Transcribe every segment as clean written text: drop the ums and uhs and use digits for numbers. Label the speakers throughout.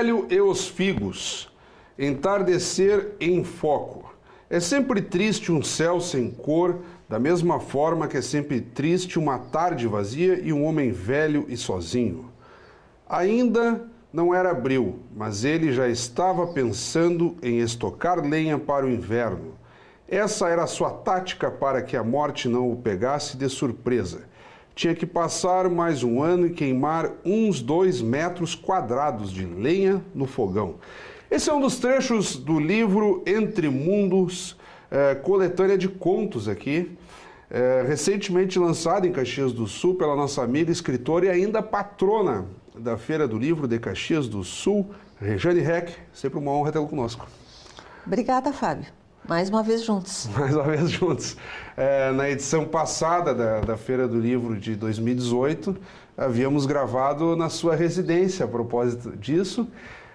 Speaker 1: velho e os figos. Entardecer em foco. É sempre triste um céu sem cor, da mesma forma que é sempre triste uma tarde vazia e um homem velho e sozinho. Ainda não era abril, mas ele já estava pensando em estocar lenha para o inverno. Essa era a sua tática para que a morte não o pegasse de surpresa. Tinha que passar mais um ano e queimar uns 2 metros quadrados de lenha no fogão. Esse é um dos trechos do livro Entre Mundos, coletânea de contos aqui, recentemente lançado em Caxias do Sul pela nossa amiga escritora e ainda patrona da Feira do Livro de Caxias do Sul, Rejane Reck. Sempre uma honra tê-lo conosco.
Speaker 2: Obrigada, Fábio. Mais uma vez juntos.
Speaker 1: Mais uma vez juntos. Na edição passada da Feira do Livro de 2018, havíamos gravado na sua residência a propósito disso.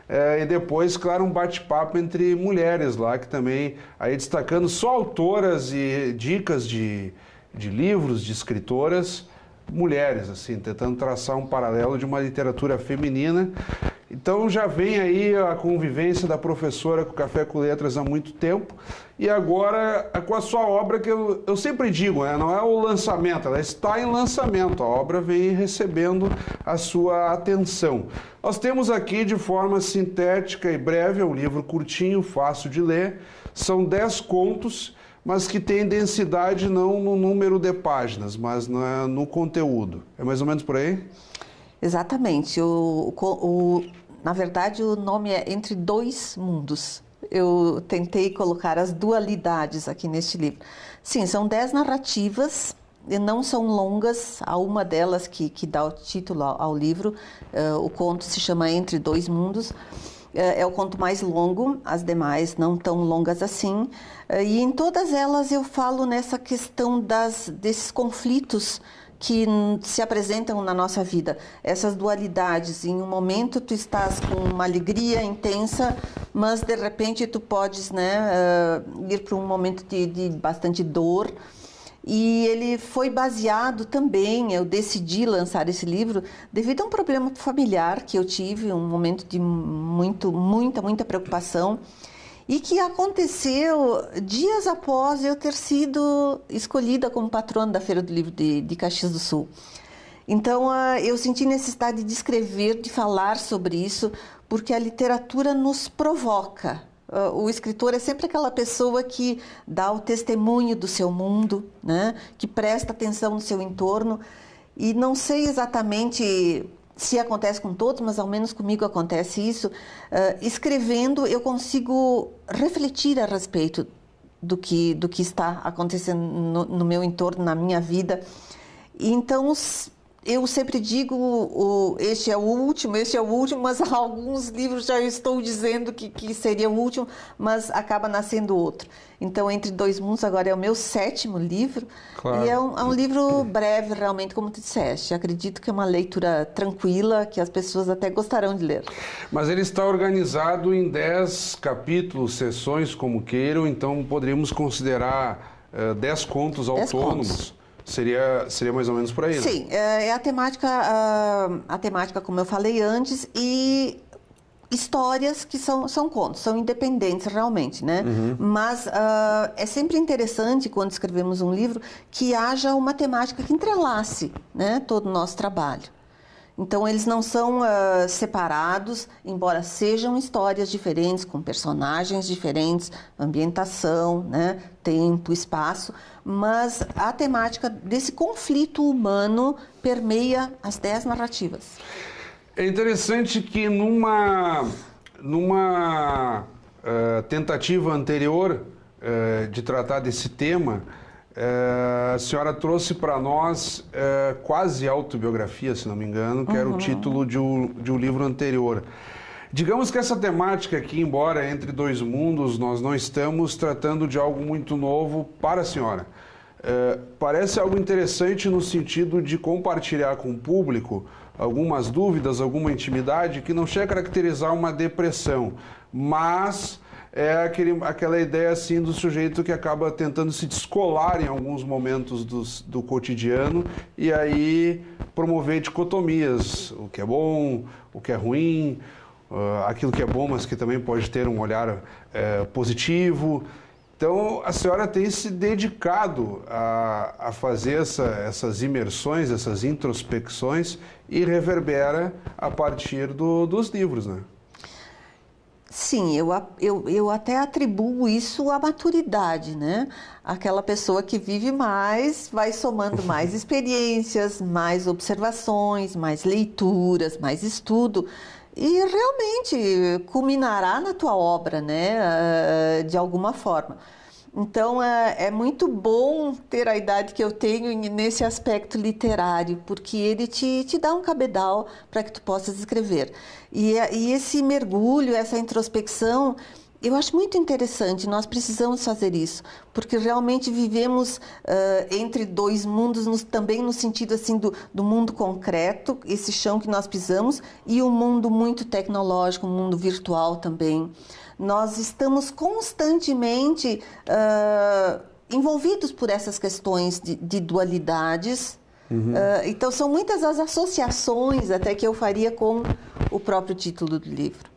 Speaker 1: E depois, claro, um bate-papo entre mulheres lá, que também, aí destacando só autoras e dicas de livros, de escritoras, mulheres, assim, tentando traçar um paralelo de uma literatura feminina. Então já vem aí a convivência da professora com Café com Letras há muito tempo, e agora com a sua obra, que eu sempre digo, não é o lançamento, ela está em lançamento, a obra vem recebendo a sua atenção. Nós temos aqui de forma sintética e breve, é um livro curtinho, fácil de ler, são 10 contos, mas que tem densidade não no número de páginas, mas no conteúdo. É mais ou menos por aí?
Speaker 2: Exatamente. Na verdade, o nome é Entre Dois Mundos. Eu tentei colocar as dualidades aqui neste livro. Sim, são 10 narrativas, e não são longas. Há uma delas que dá o título ao livro. O conto se chama Entre Dois Mundos. É o conto mais longo, as demais não tão longas assim. E em todas elas eu falo nessa questão desses conflitos que se apresentam na nossa vida, essas dualidades. Em um momento tu estás com uma alegria intensa, mas de repente tu podes, ir para um momento de bastante dor. E ele foi baseado também, eu decidi lançar esse livro devido a um problema familiar que eu tive, um momento de muita preocupação, e que aconteceu dias após eu ter sido escolhida como patrona da Feira do Livro de Caxias do Sul. Então, eu senti necessidade de escrever, de falar sobre isso, porque a literatura nos provoca. O escritor é sempre aquela pessoa que dá o testemunho do seu mundo, que presta atenção no seu entorno, e não sei exatamente se acontece com todos, mas ao menos comigo acontece isso. Escrevendo, eu consigo refletir a respeito do que está acontecendo no meu entorno, na minha vida. E então, eu sempre digo, este é o último, mas há alguns livros já estou dizendo que seria o último, mas acaba nascendo outro. Então, Entre Dois Mundos agora é o meu 7º livro, claro. E é um livro breve, realmente, como tu disseste. Acredito que é uma leitura tranquila, que as pessoas até gostarão de ler.
Speaker 1: Mas ele está organizado em 10 capítulos, sessões, como queiram, então poderíamos considerar 10 contos autônomos. 10 contos. Seria mais ou menos por aí, né?
Speaker 2: Sim, é a temática, como eu falei antes, e histórias que são contos, são independentes realmente, né? Uhum. Mas é sempre interessante, quando escrevemos um livro, que haja uma temática que entrelace, todo o nosso trabalho. Então, eles não são separados, embora sejam histórias diferentes, com personagens diferentes, ambientação, tempo, espaço, mas a temática desse conflito humano permeia as 10 narrativas.
Speaker 1: É interessante que numa tentativa anterior de tratar desse tema, a senhora trouxe para nós quase autobiografia, se não me engano, que era o título de um livro anterior. Digamos que essa temática aqui, embora Entre Dois Mundos, nós não estamos tratando de algo muito novo para a senhora. Parece algo interessante no sentido de compartilhar com o público algumas dúvidas, alguma intimidade, que não chega a caracterizar uma depressão, mas é aquela ideia assim do sujeito que acaba tentando se descolar em alguns momentos do cotidiano e aí promover dicotomias, o que é bom, o que é ruim, aquilo que é bom, mas que também pode ter um olhar positivo. Então, a senhora tem se dedicado a fazer essas imersões, essas introspecções, e reverbera a partir dos livros, né?
Speaker 2: Sim, eu até atribuo isso à maturidade, né? Aquela pessoa que vive mais, vai somando mais experiências, mais observações, mais leituras, mais estudo, e realmente culminará na tua obra, né? De alguma forma. Então, é muito bom ter a idade que eu tenho nesse aspecto literário, porque ele te dá um cabedal para que tu possas escrever. E esse mergulho, essa introspecção, eu acho muito interessante. Nós precisamos fazer isso, porque realmente vivemos entre dois mundos, também no sentido assim do mundo concreto, esse chão que nós pisamos, e o mundo muito tecnológico, o mundo virtual também. Nós estamos constantemente envolvidos por essas questões de dualidades. Então, são muitas as associações até que eu faria com o próprio título do livro.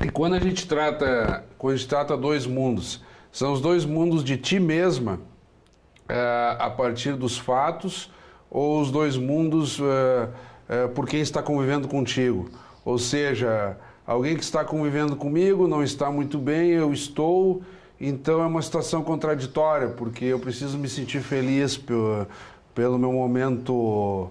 Speaker 1: E quando a gente trata dois mundos, são os dois mundos de ti mesma, a partir dos fatos, ou os dois mundos por quem está convivendo contigo? Ou seja, alguém que está convivendo comigo não está muito bem, eu estou, então é uma situação contraditória, porque eu preciso me sentir feliz pelo meu momento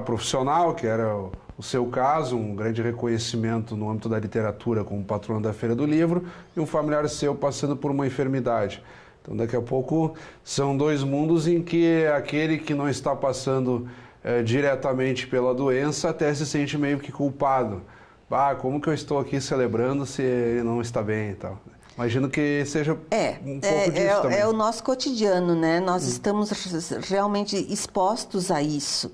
Speaker 1: profissional, que era o seu caso, um grande reconhecimento no âmbito da literatura como patrono da Feira do Livro, e um familiar seu passando por uma enfermidade. Então, daqui a pouco, são dois mundos em que aquele que não está passando diretamente pela doença até se sente meio que culpado. Como que eu estou aqui celebrando se ele não está bem e tal? Imagino que seja um pouco disso também.
Speaker 2: É o nosso cotidiano, né? Nós estamos realmente expostos a isso.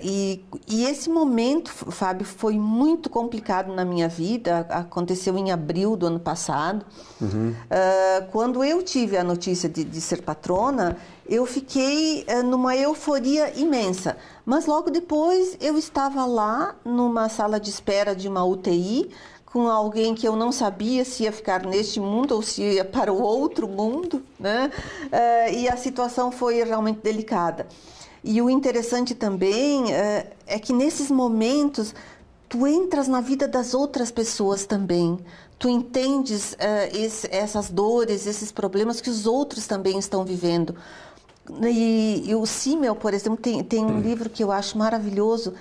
Speaker 2: E esse momento, Fábio, foi muito complicado na minha vida. Aconteceu em abril do ano passado. Quando eu tive a notícia de ser patrona, eu fiquei numa euforia imensa. Mas logo depois eu estava lá numa sala de espera de uma UTI com alguém que eu não sabia se ia ficar neste mundo ou se ia para o outro mundo, né? E a situação foi realmente delicada. E o interessante também é que nesses momentos tu entras na vida das outras pessoas também. Tu entendes essas dores, esses problemas que os outros também estão vivendo. E o Simmel, por exemplo, tem um livro que eu acho maravilhoso,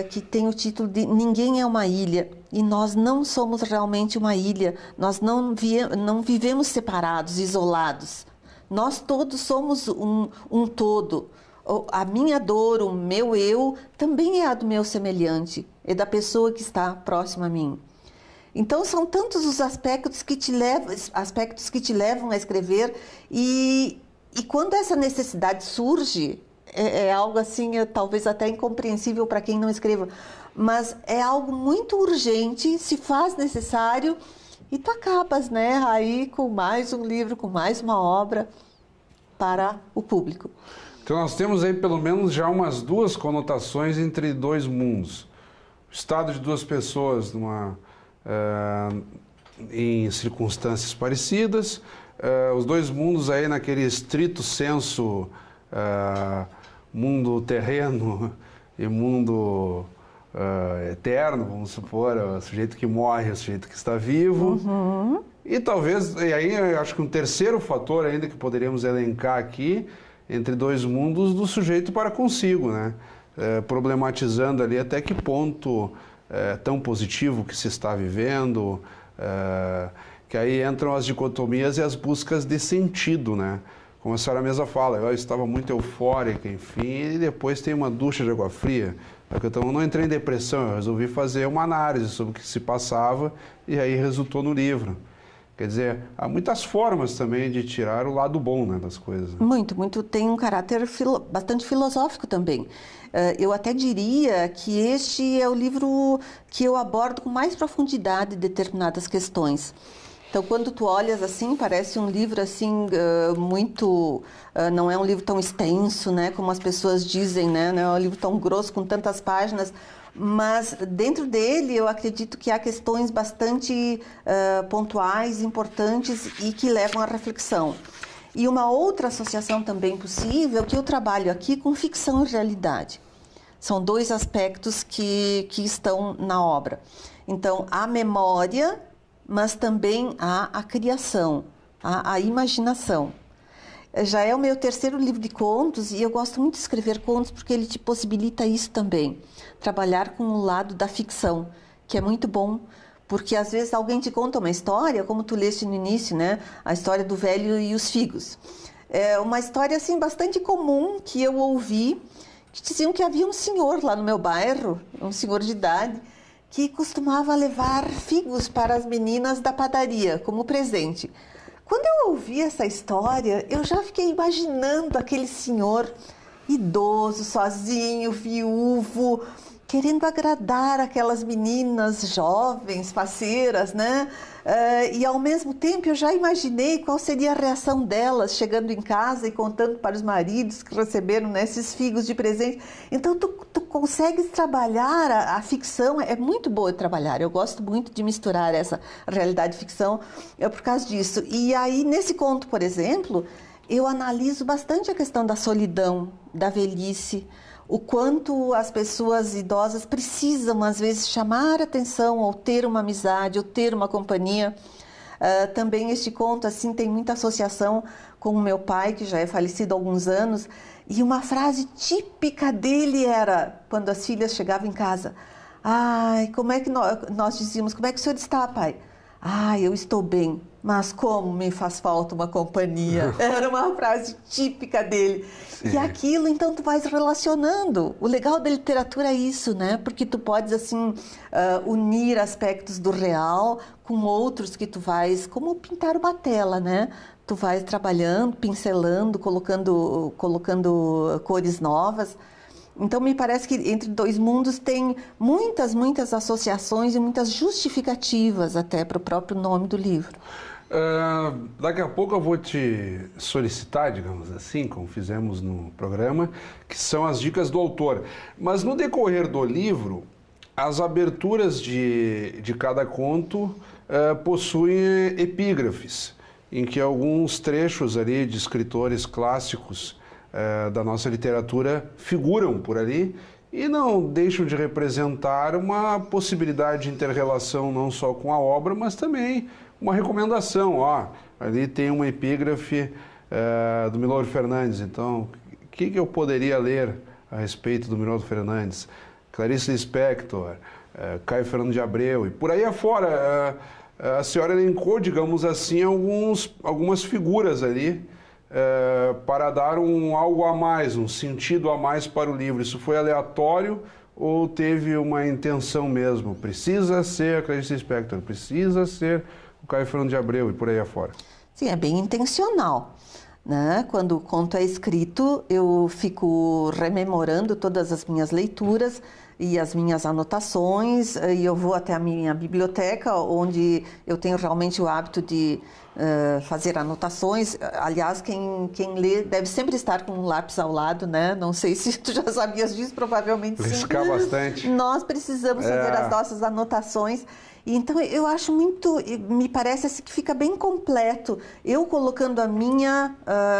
Speaker 2: que tem o título de Ninguém é uma Ilha. E nós não somos realmente uma ilha, nós não vivemos separados, isolados. Nós todos somos um todo. A minha dor, o meu eu, também é a do meu semelhante, é da pessoa que está próxima a mim. Então, são tantos os aspectos que te levam a escrever e quando essa necessidade surge, é algo assim, talvez até incompreensível para quem não escreva, mas é algo muito urgente, se faz necessário e tu acabas, né, aí com mais um livro, com mais uma obra para o público.
Speaker 1: Então nós temos aí pelo menos já umas duas conotações entre dois mundos. O estado de duas pessoas em circunstâncias parecidas, os dois mundos aí naquele estrito senso, mundo terreno e mundo eterno, vamos supor, o sujeito que morre, o sujeito que está vivo. E talvez, e aí eu acho que um terceiro fator ainda que poderíamos elencar aqui, entre dois mundos do sujeito para consigo, né? Problematizando ali até que ponto tão positivo que se está vivendo, que aí entram as dicotomias e as buscas de sentido, né? Como a senhora mesma fala, eu estava muito eufórica, enfim, e depois tem uma ducha de água fria. Então eu não entrei em depressão, eu resolvi fazer uma análise sobre o que se passava e aí resultou no livro. Quer dizer, há muitas formas também de tirar o lado bom, né, das coisas.
Speaker 2: Muito. Tem um caráter bastante filosófico também. Eu até diria que este é o livro que eu abordo com mais profundidade determinadas questões. Então, quando tu olhas assim, parece um livro assim muito, não é um livro tão extenso, né, como as pessoas dizem, né, não é um livro tão grosso com tantas páginas, mas dentro dele eu acredito que há questões bastante pontuais, importantes e que levam à reflexão. E uma outra associação também possível, que eu trabalho aqui com ficção e realidade. São dois aspectos que estão na obra. Então, a memória, mas também a criação, a imaginação. Já é o meu terceiro livro de contos e eu gosto muito de escrever contos porque ele te possibilita isso também. Trabalhar com o lado da ficção, que é muito bom, porque às vezes alguém te conta uma história, como tu leste no início, né? A história do velho e os figos. É uma história assim bastante comum que eu ouvi, que diziam que havia um senhor lá no meu bairro, um senhor de idade, que costumava levar figos para as meninas da padaria como presente. Quando eu ouvi essa história, eu já fiquei imaginando aquele senhor idoso, sozinho, viúvo, querendo agradar aquelas meninas jovens, faceiras, né? E ao mesmo tempo eu já imaginei qual seria a reação delas chegando em casa e contando para os maridos que receberam, né, esses figos de presente. Então tu consegues trabalhar a ficção, é muito boa de trabalhar. Eu gosto muito de misturar essa realidade e ficção por causa disso. E aí nesse conto, por exemplo, eu analiso bastante a questão da solidão, da velhice, o quanto as pessoas idosas precisam, às vezes, chamar atenção ou ter uma amizade, ou ter uma companhia. Também este conto assim, tem muita associação com o meu pai, que já é falecido há alguns anos, e uma frase típica dele era, quando as filhas chegavam em casa, ai, como é que nós dizíamos, como é que o senhor está, pai? Ai, eu estou bem, mas como me faz falta uma companhia. Era uma frase típica dele. Sim. E aquilo, então, tu vais relacionando. O legal da literatura é isso, né? Porque tu podes, assim, unir aspectos do real com outros que tu vais, como pintar uma tela, né? Tu vais trabalhando, pincelando, colocando cores novas. Então, me parece que Entre Dois Mundos tem muitas associações e muitas justificativas até para o próprio nome do livro.
Speaker 1: Daqui a pouco eu vou te solicitar, digamos assim, como fizemos no programa, que são as dicas do autor. Mas no decorrer do livro, as aberturas de cada conto possuem epígrafes, em que alguns trechos ali de escritores clássicos da nossa literatura figuram por ali e não deixam de representar uma possibilidade de inter-relação não só com a obra, mas também uma recomendação. Ali tem uma epígrafe do Milor Fernandes, então o que eu poderia ler a respeito do Milor Fernandes? Clarice Lispector, Caio Fernando de Abreu e por aí afora. A senhora elencou, digamos assim, algumas figuras ali para dar algo a mais, um sentido a mais para o livro. Isso foi aleatório ou teve uma intenção mesmo? Precisa ser a Clarice Lispector, precisa ser o Caio Fernando de Abreu e por aí afora.
Speaker 2: Sim, é bem intencional, né? Quando o conto é escrito, eu fico rememorando todas as minhas leituras e as minhas anotações, e eu vou até a minha biblioteca, onde eu tenho realmente o hábito de fazer anotações. Aliás, quem lê deve sempre estar com um lápis ao lado, né? Não sei se tu já sabias disso, provavelmente sim.
Speaker 1: Riscar bastante.
Speaker 2: Nós precisamos fazer as nossas anotações. E então eu acho me parece assim que fica bem completo, eu colocando a minha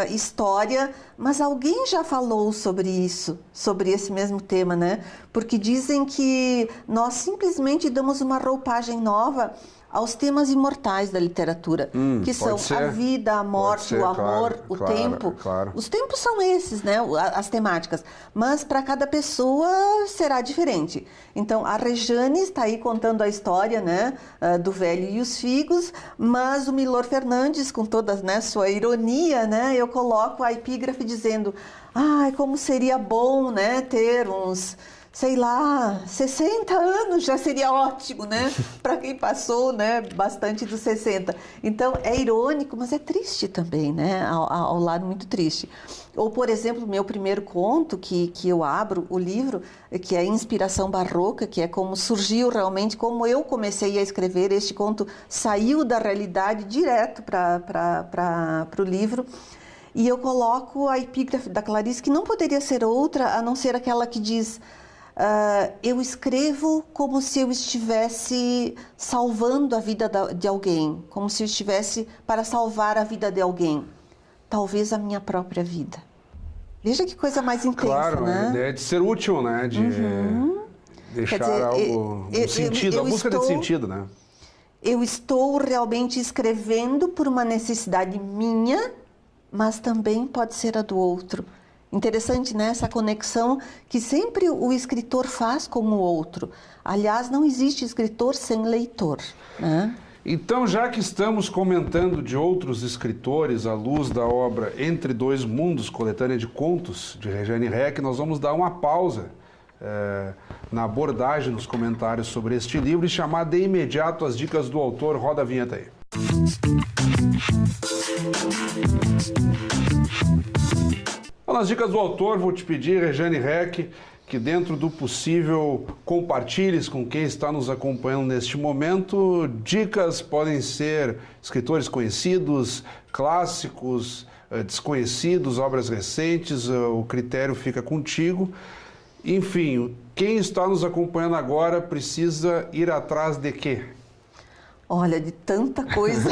Speaker 2: história, mas alguém já falou sobre isso, sobre esse mesmo tema, né? Porque dizem que nós simplesmente damos uma roupagem nova aos temas imortais da literatura, que são a vida, a morte, o amor, o tempo.
Speaker 1: Claro.
Speaker 2: Os tempos são esses, né? As temáticas. Mas para cada pessoa será diferente. Então, a Rejane está aí contando a história, né, do velho e os figos, mas o Milor Fernandes, com toda, né, sua ironia, né, eu coloco a epígrafe dizendo: como seria bom, né, ter uns sei lá, 60 anos já seria ótimo, né? Para quem passou, né, bastante dos 60. Então, é irônico, mas é triste também, né? Ao lado muito triste. Ou, por exemplo, meu primeiro conto, que eu abro o livro, que é Inspiração Barroca, que é como surgiu realmente, como eu comecei a escrever. Este conto saiu da realidade direto para o livro. E eu coloco a epígrafe da Clarice, que não poderia ser outra, a não ser aquela que diz... eu escrevo como se eu estivesse salvando a vida de alguém, como se eu estivesse para salvar a vida de alguém, talvez a minha própria vida. Veja que coisa mais intensa,
Speaker 1: claro,
Speaker 2: né?
Speaker 1: A ideia de ser útil, né? De deixar
Speaker 2: Quer dizer,
Speaker 1: algo, um sentido, a busca de sentido, né?
Speaker 2: Eu estou realmente escrevendo por uma necessidade minha, mas também pode ser a do outro. Interessante, né? Essa conexão que sempre o escritor faz com o outro. Aliás, não existe escritor sem leitor, né?
Speaker 1: Então, já que estamos comentando de outros escritores à luz da obra Entre Dois Mundos, coletânea de contos de Regiane Reck, nós vamos dar uma pausa na abordagem dos comentários sobre este livro e chamar de imediato as dicas do autor. Roda a vinheta aí. Nas dicas do autor, vou te pedir, Regiane Reck, que dentro do possível compartilhes com quem está nos acompanhando neste momento. Dicas podem ser escritores conhecidos, clássicos, desconhecidos, obras recentes, o critério fica contigo. Enfim, quem está nos acompanhando agora precisa ir atrás de quê?
Speaker 2: Olha, de tanta coisa.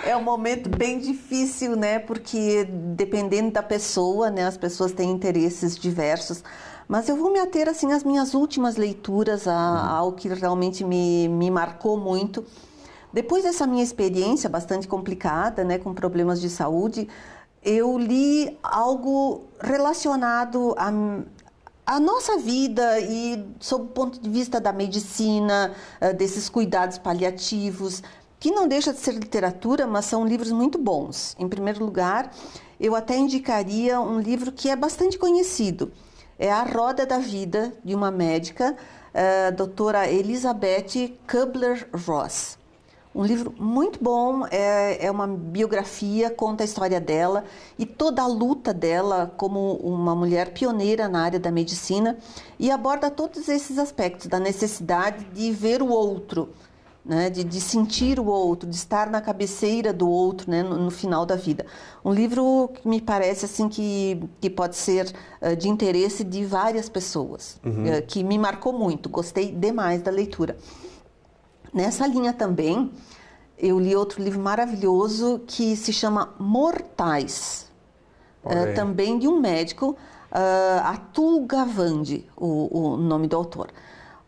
Speaker 2: É um momento bem difícil, né? Porque dependendo da pessoa, né? As pessoas têm interesses diversos. Mas eu vou me ater, assim, às minhas últimas leituras, ao que realmente me marcou muito. Depois dessa minha experiência bastante complicada, né? Com problemas de saúde, eu li algo relacionado a nossa vida e sob o ponto de vista da medicina, desses cuidados paliativos, que não deixa de ser literatura, mas são livros muito bons. Em primeiro lugar, eu até indicaria um livro que é bastante conhecido. É A Roda da Vida, de uma médica, a doutora Elizabeth Kubler-Ross. Um livro muito bom, é uma biografia, conta a história dela e toda a luta dela como uma mulher pioneira na área da medicina e aborda todos esses aspectos da necessidade de ver o outro, né? de sentir o outro, de estar na cabeceira do outro, né? no final da vida. Um livro que me parece assim, que pode ser de interesse de várias pessoas, que me marcou muito, gostei demais da leitura. Nessa linha também, eu li outro livro maravilhoso que se chama Mortais, também de um médico, Atul Gawande, o nome do autor.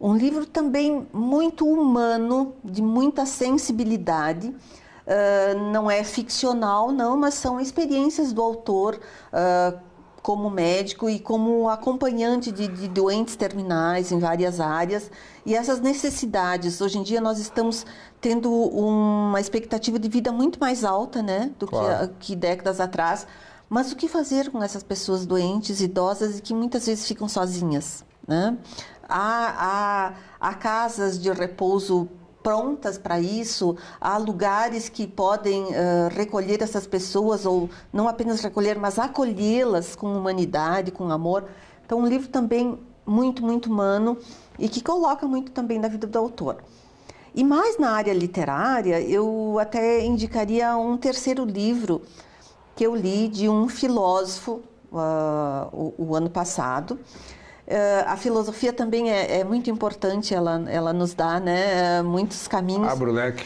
Speaker 2: Um livro também muito humano, de muita sensibilidade, não é ficcional, não, mas são experiências do autor como médico e como acompanhante de doentes terminais em várias áreas. E essas necessidades, hoje em dia nós estamos tendo uma expectativa de vida muito mais alta, né, do que décadas atrás. Mas o que fazer com essas pessoas doentes, idosas e que muitas vezes ficam sozinhas, né? Há casas de repouso prontas para isso, há lugares que podem recolher essas pessoas, ou não apenas recolher, mas acolhê-las com humanidade, com amor. Então, um livro também muito, muito humano e que coloca muito também na vida do autor. E mais na área literária, eu até indicaria um terceiro livro que eu li de um filósofo o ano passado. A filosofia também é muito importante, ela nos dá, né, muitos caminhos.
Speaker 1: Abre o leque.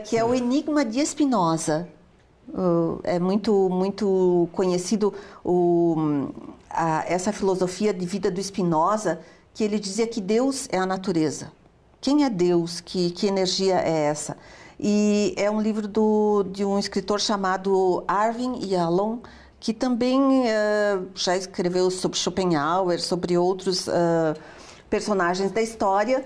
Speaker 2: Que é o Enigma de Spinoza. É muito, muito conhecido essa filosofia de vida do Spinoza, que ele dizia que Deus é a natureza. Quem é Deus? Que energia é essa? E é um livro de um escritor chamado Arvin Yalom, que também já escreveu sobre Schopenhauer, sobre outros personagens da história,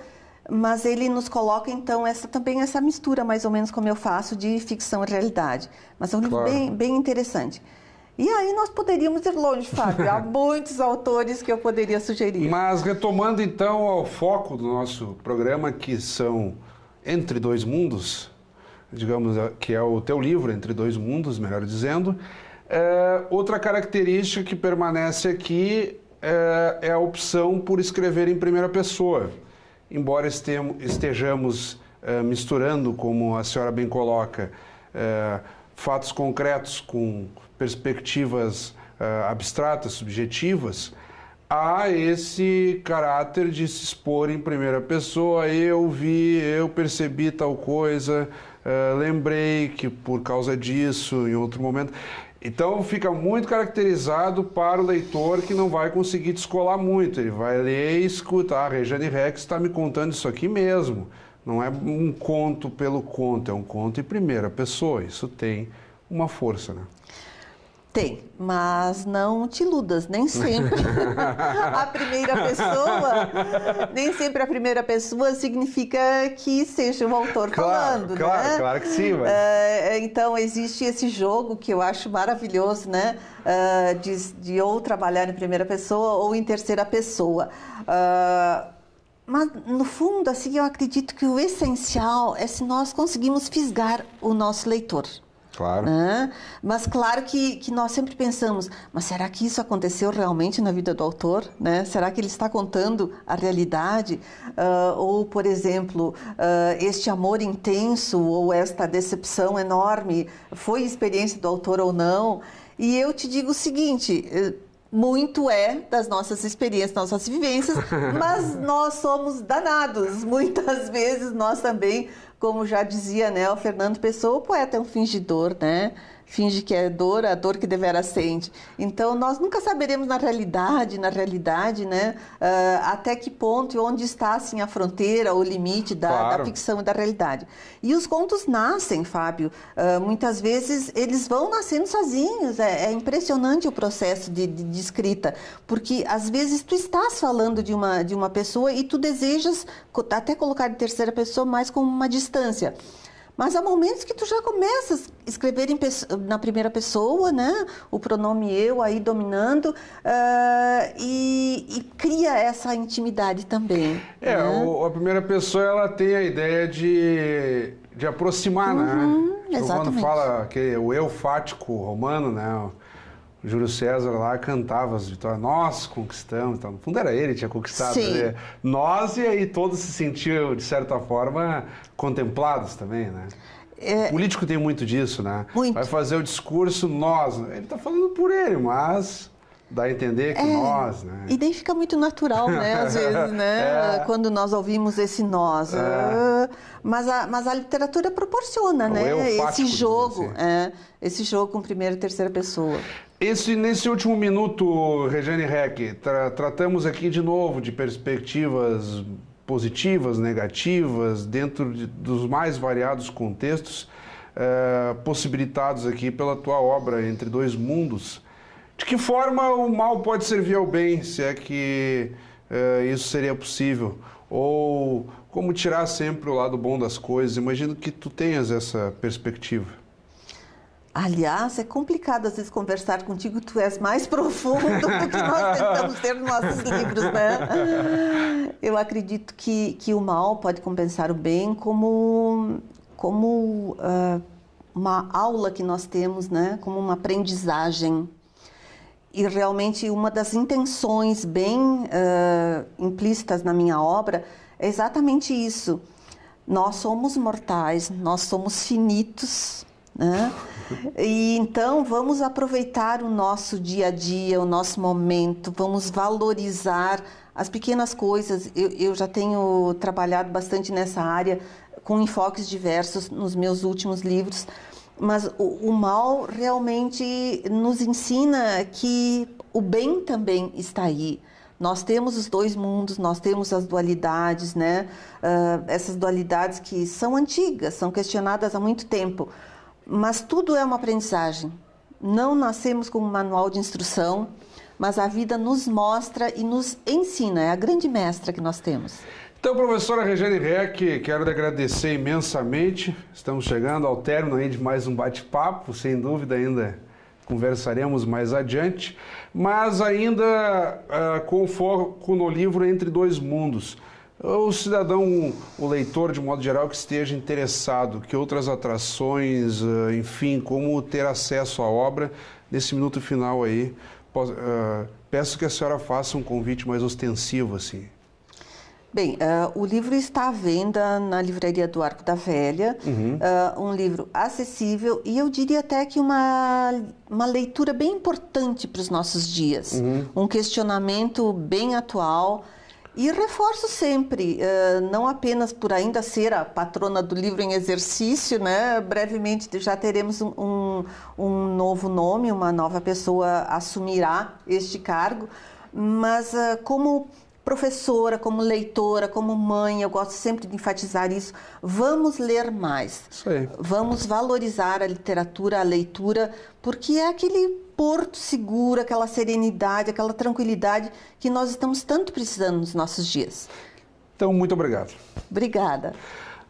Speaker 2: mas ele nos coloca, então, também essa mistura, mais ou menos como eu faço, de ficção e realidade. Mas é um livro bem interessante. E aí nós poderíamos ir longe, Fábio. Há muitos autores que eu poderia sugerir.
Speaker 1: Mas retomando então ao foco do nosso programa, que são Entre Dois Mundos, digamos que é o teu livro, Entre Dois Mundos, melhor dizendo, outra característica que permanece aqui é a opção por escrever em primeira pessoa. Embora estejamos misturando, como a senhora bem coloca, fatos concretos com perspectivas abstratas, subjetivas, há esse caráter de se expor em primeira pessoa. Eu vi, eu percebi tal coisa, lembrei que por causa disso, em outro momento. Então fica muito caracterizado para o leitor que não vai conseguir descolar muito. Ele vai ler e escuta, a Regiane Reck está me contando isso aqui mesmo. Não é um conto pelo conto, é um conto em primeira pessoa. Isso tem uma força, né?
Speaker 2: Tem, mas não te iludas, nem sempre a primeira pessoa, nem sempre a primeira pessoa significa que seja o autor falando, né?
Speaker 1: Claro que sim. Mas...
Speaker 2: então existe esse jogo que eu acho maravilhoso, né? De ou trabalhar em primeira pessoa ou em terceira pessoa. Mas, no fundo, assim, eu acredito que o essencial é se nós conseguimos fisgar o nosso leitor.
Speaker 1: Claro.
Speaker 2: Né? Mas claro que nós sempre pensamos, mas será que isso aconteceu realmente na vida do autor? Né? Será que ele está contando a realidade? Ou, por exemplo, este amor intenso ou esta decepção enorme foi experiência do autor ou não? E eu te digo o seguinte... Muito das nossas experiências, nossas vivências, mas nós somos danados. Muitas vezes nós também, como já dizia, né, o Fernando Pessoa, o poeta é um fingidor, né? Finge que é dor, a dor que deveras sente. Então, nós nunca saberemos na realidade, né, até que ponto e onde está, assim, a fronteira, o limite da ficção e da realidade. E os contos nascem, Fábio, muitas vezes eles vão nascendo sozinhos. É impressionante o processo de escrita, porque às vezes tu estás falando de uma pessoa e tu desejas até colocar em terceira pessoa, mais com uma distância. Mas há momentos que tu já começas a escrever na primeira pessoa, né? O pronome eu aí dominando, e cria essa intimidade também.
Speaker 1: Né? A primeira pessoa ela tem a ideia de aproximar, né?
Speaker 2: Exatamente.
Speaker 1: Quando fala que o eu fático romano, né? O Júlio César lá cantava as vitórias, nós conquistamos, então, no fundo era ele que tinha conquistado, né? Nós, e aí todos se sentiam, de certa forma, contemplados também, né? O político tem muito disso, né?
Speaker 2: Muito.
Speaker 1: Vai fazer o discurso nós, ele está falando por ele, mas dá a entender que nós, né?
Speaker 2: E daí fica muito natural, né? Às vezes, né? Quando nós ouvimos esse nós. Mas a literatura proporciona, né? Esse jogo, esse jogo com primeira e terceira pessoa.
Speaker 1: Nesse último minuto, Regiane Reck, tratamos aqui de novo de perspectivas positivas, negativas, dentro dos mais variados contextos possibilitados aqui pela tua obra Entre Dois Mundos. De que forma o mal pode servir ao bem, se é que isso seria possível? Ou como tirar sempre o lado bom das coisas? Imagino que tu tenhas essa perspectiva.
Speaker 2: Aliás, é complicado às vezes conversar contigo, tu és mais profundo do que nós tentamos ter nos nossos livros, né? Eu acredito que o mal pode compensar o bem como uma aula que nós temos, né? Como uma aprendizagem. E realmente uma das intenções bem implícitas na minha obra é exatamente isso. Nós somos mortais, nós somos finitos, né? E então vamos aproveitar o nosso dia a dia, o nosso momento, vamos valorizar as pequenas coisas. Eu já tenho trabalhado bastante nessa área com enfoques diversos nos meus últimos livros, mas o mal realmente nos ensina que o bem também está aí. Nós temos os dois mundos, nós temos as dualidades, né? Essas dualidades que são antigas, são questionadas há muito tempo. Mas tudo é uma aprendizagem. Não nascemos com um manual de instrução, mas a vida nos mostra e nos ensina. É a grande mestra que nós temos.
Speaker 1: Então, professora Regiane Reck, quero lhe agradecer imensamente. Estamos chegando ao término aí de mais um bate-papo, sem dúvida ainda conversaremos mais adiante, mas ainda com foco no livro Entre Dois Mundos. O cidadão, o leitor de modo geral que esteja interessado, que outras atrações, enfim, como ter acesso à obra, nesse minuto final aí, peço que a senhora faça um convite mais ostensivo, assim.
Speaker 2: Bem, o livro está à venda na livraria do Arco da Velha, um livro acessível e eu diria até que uma leitura bem importante para os nossos dias, um questionamento bem atual. E reforço sempre, não apenas por ainda ser a patrona do livro em exercício, né? Brevemente já teremos um novo nome, uma nova pessoa assumirá este cargo, mas como professora, como leitora, como mãe, eu gosto sempre de enfatizar isso, vamos ler mais.
Speaker 1: Isso aí.
Speaker 2: Vamos valorizar a literatura, a leitura, porque é aquele porto seguro, aquela serenidade, aquela tranquilidade que nós estamos tanto precisando nos nossos dias.
Speaker 1: Então, muito obrigado.
Speaker 2: Obrigada.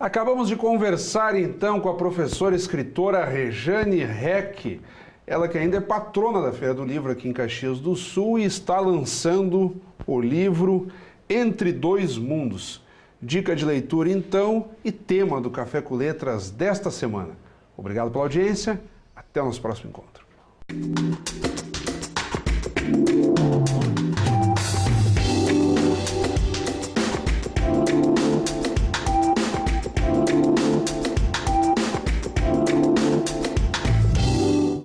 Speaker 1: Acabamos de conversar, então, com a professora e escritora Rejane Reck, ela que ainda é patrona da Feira do Livro aqui em Caxias do Sul e está lançando o livro Entre Dois Mundos. Dica de leitura, então, e tema do Café com Letras desta semana. Obrigado pela audiência, até o nosso próximo encontro.